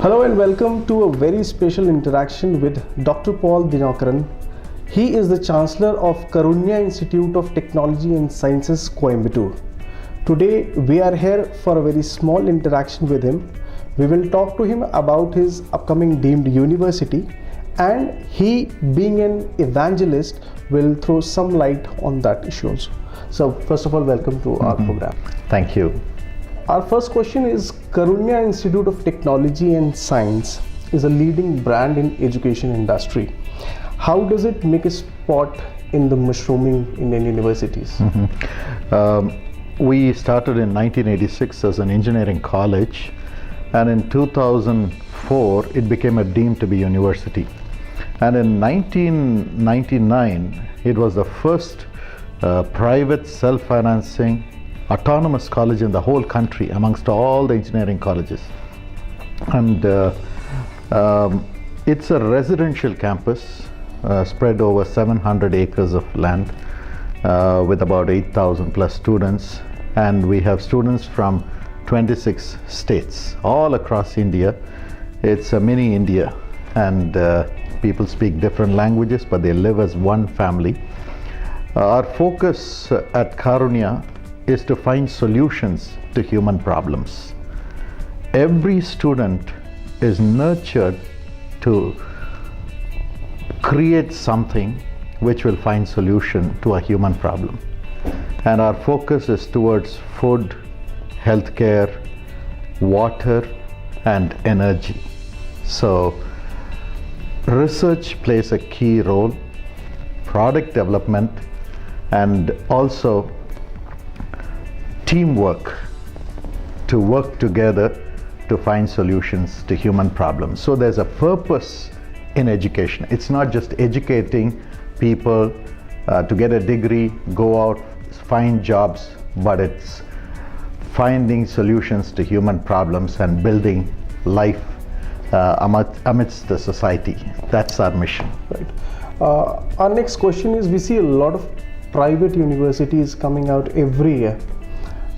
Hello and welcome to a very special interaction with Dr. Paul Dhinakaran. He is the Chancellor of Karunya Institute of Technology and Sciences, Coimbatore. Today we are here for a very small interaction with him. We will talk to him about his upcoming deemed university, and he, being an evangelist, will throw some light on that issue also. So first of all, welcome to our program. Thank you. Our first question is, Karunya Institute of Technology and Science is a leading brand in education industry. How does it make a spot in the mushrooming Indian universities? We started in 1986 as an engineering college, and in 2004 it became a deemed to be university. And in 1999 it was the first private self-financing autonomous college in the whole country amongst all the engineering colleges. And it's a residential campus spread over 700 acres of land with about 8,000 plus students, and we have students from 26 states all across India. It's a mini India, and people speak different languages, but they live as one family. Our focus at Karunya is to find solutions to human problems. Every student is nurtured to create something which will find solution to a human problem. And our focus is towards food, healthcare, water, and energy. So research plays a key role, product development, and also teamwork to work together to find solutions to human problems. So there's a purpose in education. It's not just educating people to get a degree, go out, find jobs, but it's finding solutions to human problems and building life amidst the society. That's our mission. Right. Our next question is, we see a lot of private universities coming out every year,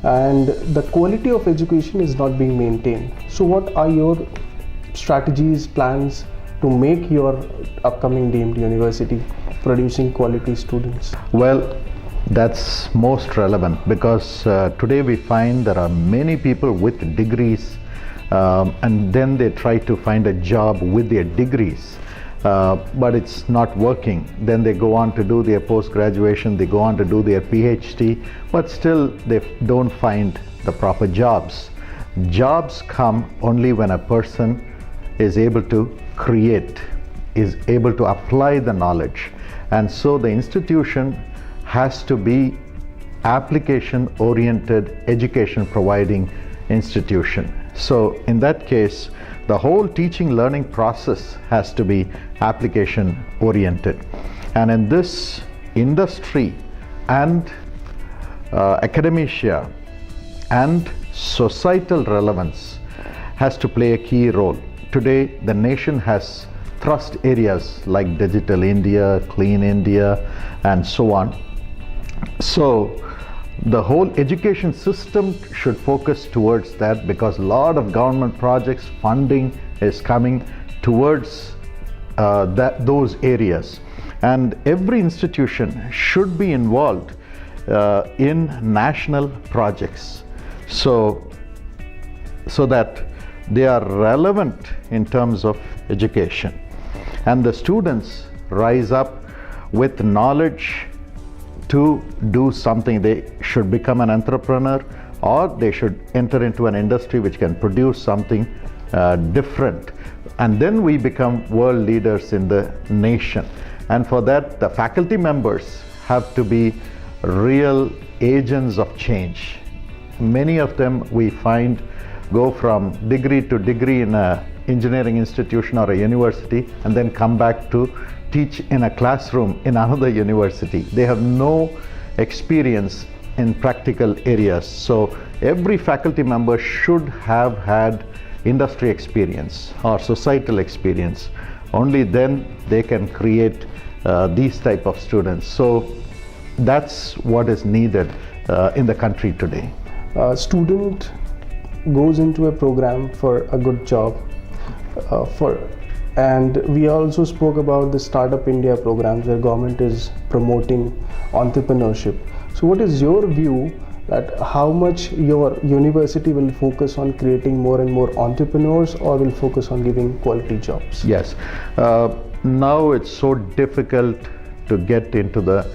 and the quality of education is not being maintained. So what are your strategies, plans to make your upcoming deemed university producing quality students? Well, that's most relevant because today we find there are many people with degrees and then they try to find a job with their degrees, but it's not working. Then they go on to do their post-graduation, they go on to do their PhD, but still they don't find the proper jobs. Jobs come only when a person is able to create, is able to apply the knowledge. And so the institution has to be application-oriented, education-providing institution. So in that case, the whole teaching learning process has to be application oriented. And in this industry and academia and societal relevance has to play a key role. Today the nation has thrust areas like Digital India, Clean India, and so on. So the whole education system should focus towards that, because a lot of government projects funding is coming towards those areas, and every institution should be involved in national projects so that they are relevant in terms of education, and the students rise up with knowledge to do something. They should become an entrepreneur, or they should enter into an industry which can produce something different, and then we become world leaders in the nation. And for that, the faculty members have to be real agents of change. Many of them we find go from degree to degree in an engineering institution or a university, and then come back to teach in a classroom in another university. They have no experience in practical areas. So every faculty member should have had industry experience or societal experience. Only then they can create these type of students. So that's what is needed in the country today. A student goes into a program for a good job, And we also spoke about the Startup India programs where government is promoting entrepreneurship. So what is your view that how much your university will focus on creating more and more entrepreneurs, or will focus on giving quality jobs? Yes. Now it's so difficult to get into the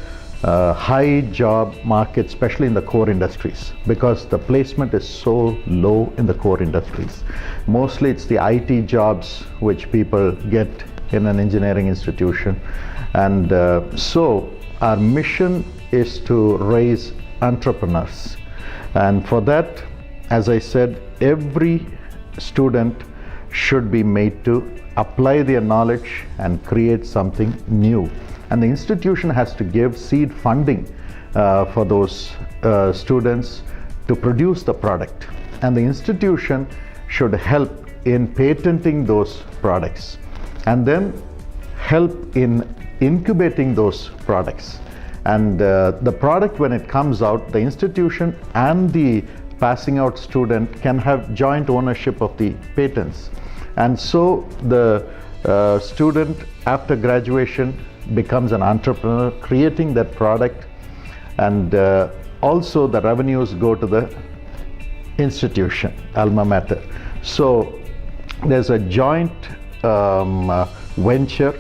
high job market, especially in the core industries, because the placement is so low in the core industries. Mostly it's the IT jobs which people get in an engineering institution. And so our mission is to raise entrepreneurs. And for that, as I said, every student should be made to apply their knowledge and create something new. And the institution has to give seed funding for those students to produce the product. And the institution should help in patenting those products, and then help in incubating those products. And the product, when it comes out, the institution and the passing out student can have joint ownership of the patents. And so the student after graduation becomes an entrepreneur, creating that product, and also the revenues go to the institution, alma mater. So there's a joint venture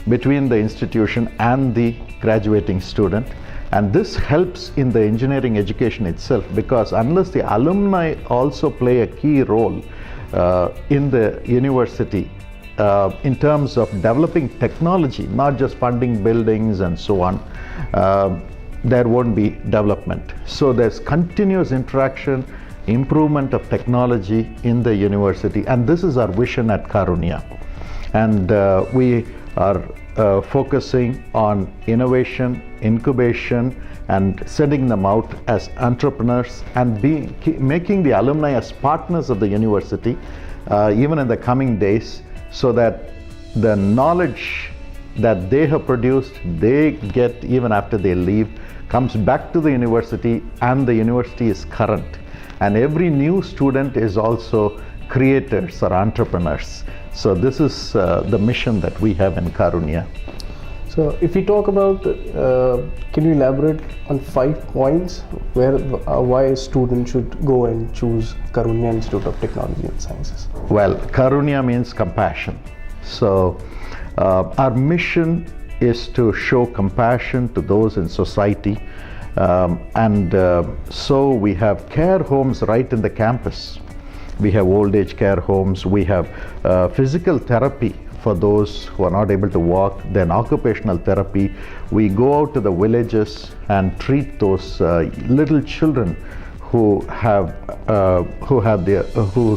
between the institution and the graduating student, and this helps in the engineering education itself, because unless the alumni also play a key role in the university in terms of developing technology, not just funding buildings and so on, there won't be development. So there's continuous interaction, improvement of technology in the university, and this is our vision at Karunya. And we are focusing on innovation, incubation, and sending them out as entrepreneurs, and making the alumni as partners of the university even in the coming days, so that the knowledge that they have produced, they get even after they leave, comes back to the university, and the university is current. And every new student is also creators or entrepreneurs. So this is the mission that we have in Karunya. So if we talk about, can you elaborate on 5 points where why a student should go and choose Karunya Institute of Technology and Sciences? Well, Karunya means compassion. So our mission is to show compassion to those in society. So we have care homes right in the campus. We have old age care homes. We have physical therapy for those who are not able to walk, then occupational therapy. We go out to the villages and treat those little children whose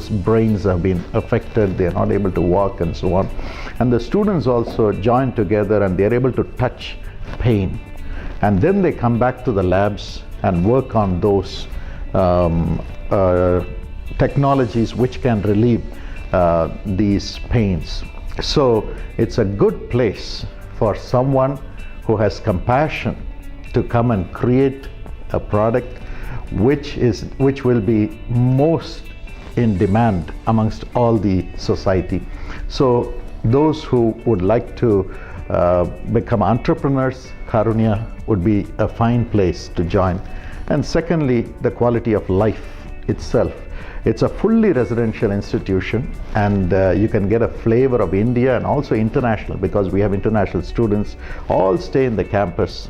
brains have been affected, they are not able to walk and so on. And the students also join together and they are able to touch pain. And then they come back to the labs and work on those technologies which can relieve these pains. So it's a good place for someone who has compassion to come and create a product which will be most in demand amongst all the society. So those who would like to become entrepreneurs, Karunya would be a fine place to join. And secondly, the quality of life itself. It's a fully residential institution, and you can get a flavor of India and also international, because we have international students all stay in the campus,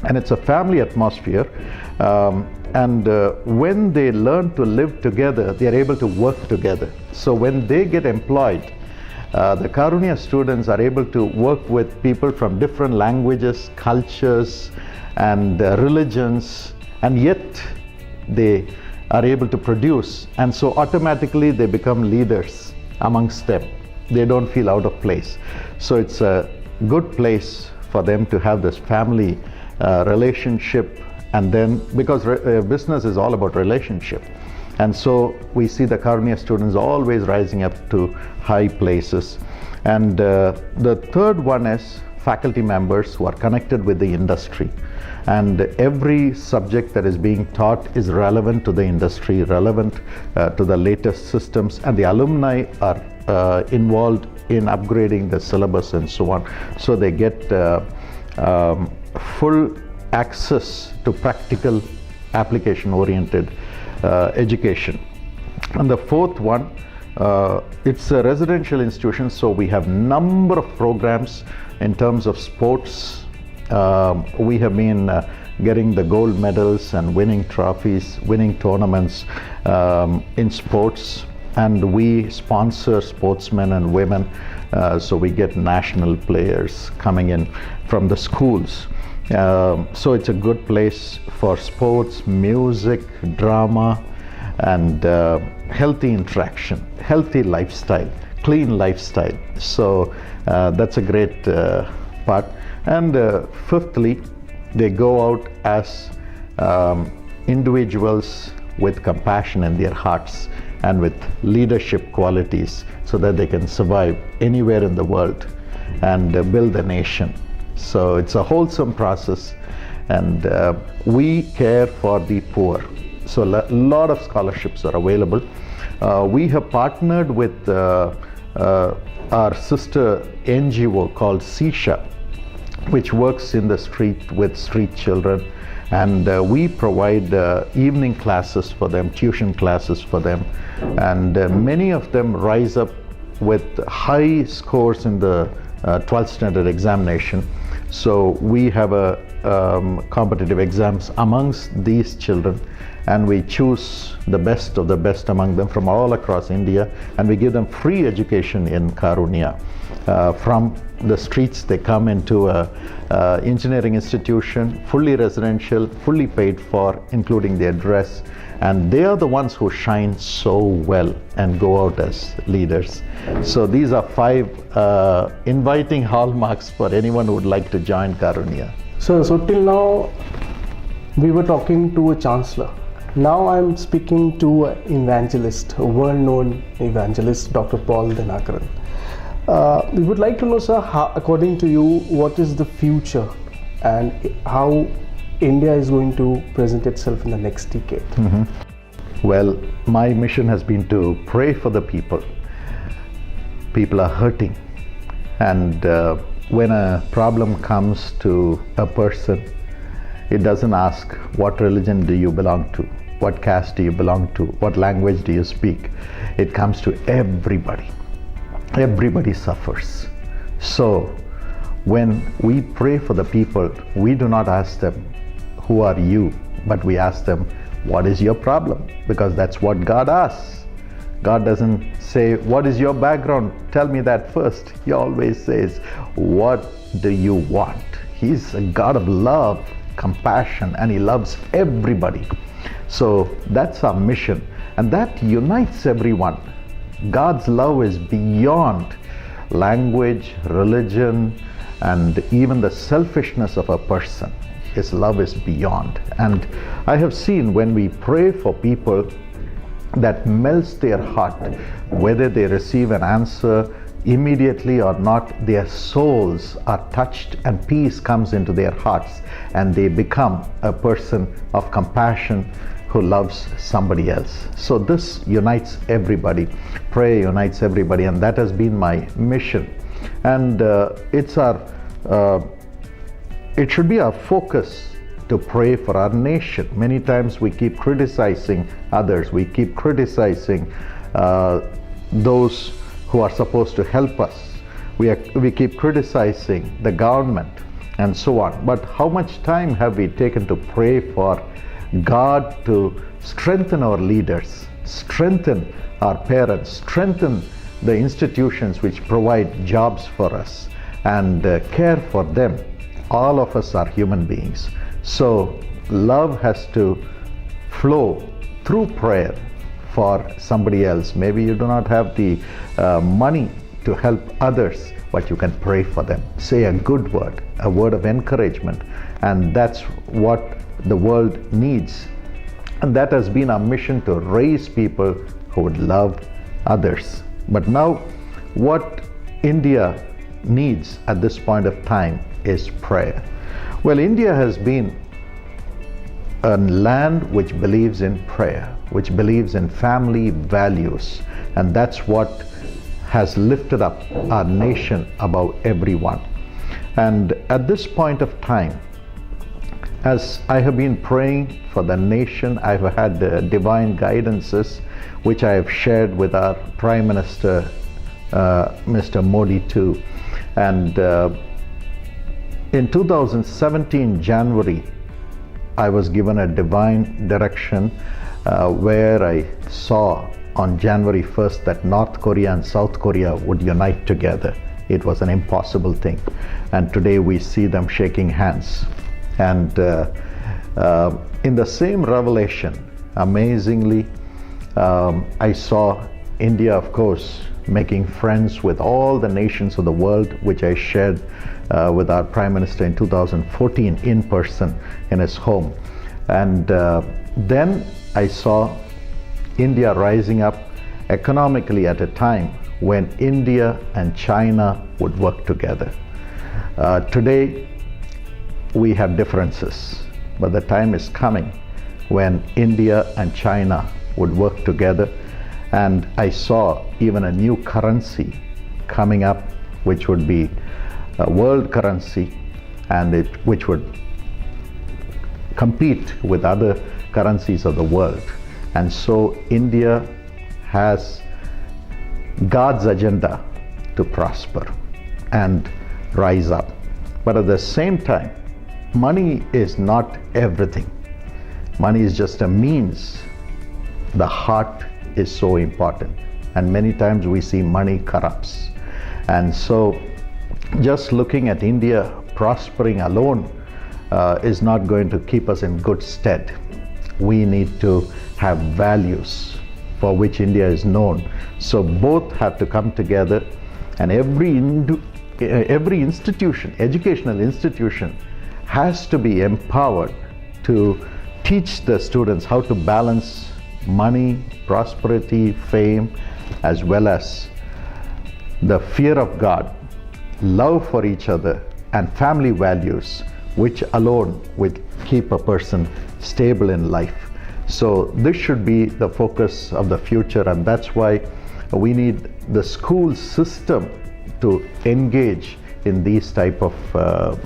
and it's a family atmosphere. When they learn to live together, they are able to work together. So when they get employed, the Karunya students are able to work with people from different languages, cultures, and religions, and yet they are able to produce, and so automatically they become leaders amongst them. They don't feel out of place. So it's a good place for them to have this family relationship, and then because business is all about relationship, and so we see the Karunya students always rising up to high places. And the third one is faculty members who are connected with the industry, and every subject that is being taught is relevant to the industry, relevant to the latest systems, and the alumni are involved in upgrading the syllabus and so on. So they get full access to practical application-oriented education. And the fourth one, it's a residential institution, so we have number of programs in terms of sports. We have been getting the gold medals and winning trophies, winning tournaments in sports, and we sponsor sportsmen and women, so we get national players coming in from the schools. So it's a good place for sports, music, drama, and healthy interaction, healthy lifestyle, clean lifestyle. So that's a great part. And fifthly, they go out as individuals with compassion in their hearts and with leadership qualities, so that they can survive anywhere in the world and build a nation. So it's a wholesome process, and we care for the poor. So a lot of scholarships are available. We have partnered with our sister NGO called Sisha, which works in the street with street children, and we provide evening classes for them, tuition classes for them, and many of them rise up with high scores in the 12th standard examination. So we have a competitive exams amongst these children, and we choose the best of the best among them from all across India, and we give them free education in Karunya. From the streets, they come into a engineering institution, fully residential, fully paid for, including their dress, and they are the ones who shine so well and go out as leaders. So these are 5 inviting hallmarks for anyone who would like to join Karunya. So till now we were talking to a chancellor. Now I'm speaking to an evangelist, a world-known evangelist, Dr. Paul Dhinakaran. We would like to know, sir, how, according to you, what is the future and how India is going to present itself in the next decade? Well, my mission has been to pray for the people. People are hurting, and when a problem comes to a person, it doesn't ask what religion do you belong to, what caste do you belong to, what language do you speak. It comes to everybody. Everybody suffers. So when we pray for the people, we do not ask them, who are you? But we ask them, what is your problem? Because that's what God asks. God doesn't say, what is your background? Tell me that first. He always says, what do you want? He's a God of love, compassion, and He loves everybody. So that's our mission, and that unites everyone. God's love is beyond language, religion, and even the selfishness of a person. His love is beyond. And I have seen when we pray for people, that melts their heart. Whether they receive an answer immediately or not, their souls are touched and peace comes into their hearts, and they become a person of compassion who loves somebody else. So this unites everybody. Prayer unites everybody, and that has been my mission. And it's our it should be our focus to pray for our nation. Many times we keep criticizing others, we keep criticizing those who are supposed to help us. We keep criticizing the government and so on. But how much time have we taken to pray for God to strengthen our leaders, strengthen our parents, strengthen the institutions which provide jobs for us, and care for them? All of us are human beings. So love has to flow through prayer for somebody else. Maybe you do not have the money to help others, but you can pray for them. Say a good word, a word of encouragement, and that's what the world needs. And that has been our mission, to raise people who would love others. But now what India needs at this point of time is prayer. Well, India has been a land which believes in prayer, which believes in family values, and that's what has lifted up our nation above everyone. And at this point of time, as I have been praying for the nation, I've had divine guidances which I have shared with our Prime Minister, Mr. Modi too. And in 2017 January, I was given a divine direction where I saw on January 1st that North Korea and South Korea would unite together. It was an impossible thing. And today we see them shaking hands. And in the same revelation, amazingly, I saw India, of course, making friends with all the nations of the world, which I shared with our Prime Minister in 2014 in person in his home. And then I saw India rising up economically at a time when India and China would work together. Today, we have differences, but the time is coming when India and China would work together. And I saw even a new currency coming up, which would be a world currency, and which would compete with other currencies of the world. And so India has God's agenda to prosper and rise up. But at the same time, money is not everything. Money is just a means. The heart is so important. And many times we see money corrupts. And so just looking at India prospering alone is not going to keep us in good stead. We need to have values for which India is known. So both have to come together, and every institution, educational institution, has to be empowered to teach the students how to balance money, prosperity, fame, as well as the fear of God, love for each other, and family values, which alone will keep a person stable in life. So this should be the focus of the future, and that's why we need the school system to engage in these type of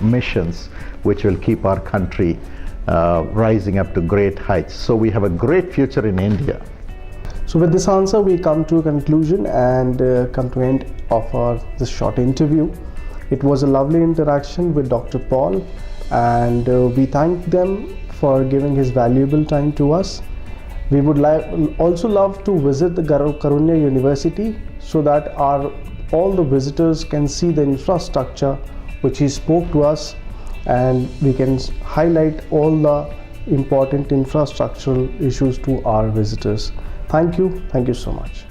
missions, which will keep our country rising up to great heights. So we have a great future in India. So with this answer, we come to a conclusion and come to end of this short interview. It was a lovely interaction with Dr. Paul, and we thank them for giving his valuable time to us. We would also love to visit the Karunya University so that all the visitors can see the infrastructure which he spoke to us, and we can highlight all the important infrastructural issues to our visitors. Thank you so much.